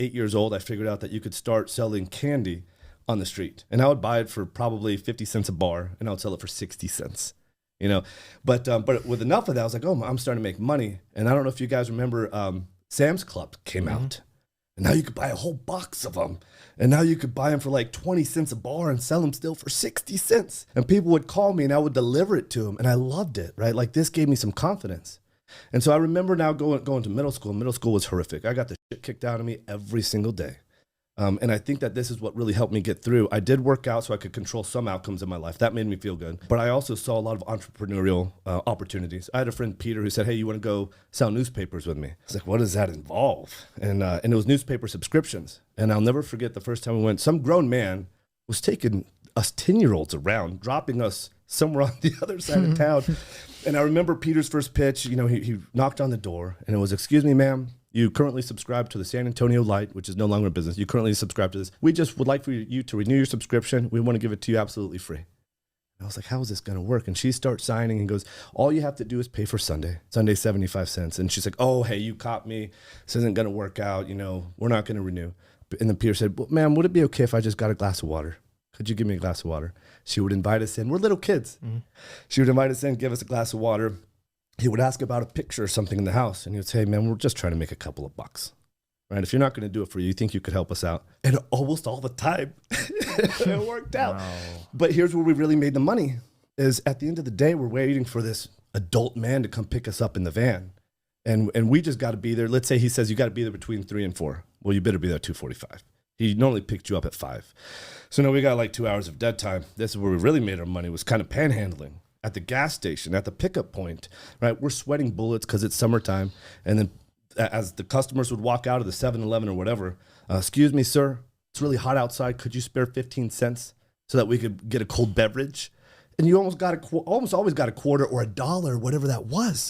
8 years old, I figured out that you could start selling candy on the street. And I would buy it for probably 50 cents a bar, and I would sell it for 60 cents. You know, but with enough of that, I was like, oh, I'm starting to make money. And I don't know if you guys remember Sam's Club came out. And now you could buy a whole box of them. And now you could buy them for like 20 cents a bar and sell them still for 60 cents. And people would call me and I would deliver it to them. And I loved it, right? Like this gave me some confidence. And so I remember now going to middle school. Middle school was horrific. I got the shit kicked out of me every single day. And I think that this is what really helped me get through. I did work out so I could control some outcomes in my life. That made me feel good. But I also saw a lot of entrepreneurial opportunities. I had a friend, Peter, who said, hey, you want to go sell newspapers with me? I was like, what does that involve? And it was newspaper subscriptions. And I'll never forget the first time we went, some grown man was taking us 10-year-olds around, dropping us somewhere on the other side of town. And I remember Peter's first pitch, you know, he knocked on the door and it was, excuse me, ma'am. You currently subscribe to the San Antonio Light, which is no longer in business. You currently subscribe to this. We just would like for you to renew your subscription. We want to give it to you absolutely free. And I was like, how is this going to work? And she starts signing and goes, all you have to do is pay for Sunday. Sunday, 75 cents. And she's like, oh, hey, you caught me. This isn't going to work out. You know, we're not going to renew. And then Peter said, well, ma'am, would it be okay if I just got a glass of water? Could you give me a glass of water? She would invite us in. We're little kids. She would invite us in, give us a glass of water. He would ask about a picture or something in the house. And he would say, man, we're just trying to make a couple of bucks. Right? If you're not going to do it for you, you think you could help us out? And almost all the time, it worked out. Wow. But here's where we really made the money is at the end of the day, we're waiting for this adult man to come pick us up in the van. And we just got to be there. Let's say he says you got to be there between 3 and 4. Well, you better be there at 2:45. He normally picked you up at 5. So now we got like 2 hours of dead time. This is where we really made our money, was kind of panhandling. At the gas station, at the pickup point, right? We're sweating bullets because it's summertime. And then as the customers would walk out of the 7-Eleven or whatever, excuse me, sir, it's really hot outside. Could you spare 15 cents so that we could get a cold beverage? And you almost always got a quarter or $1, whatever that was.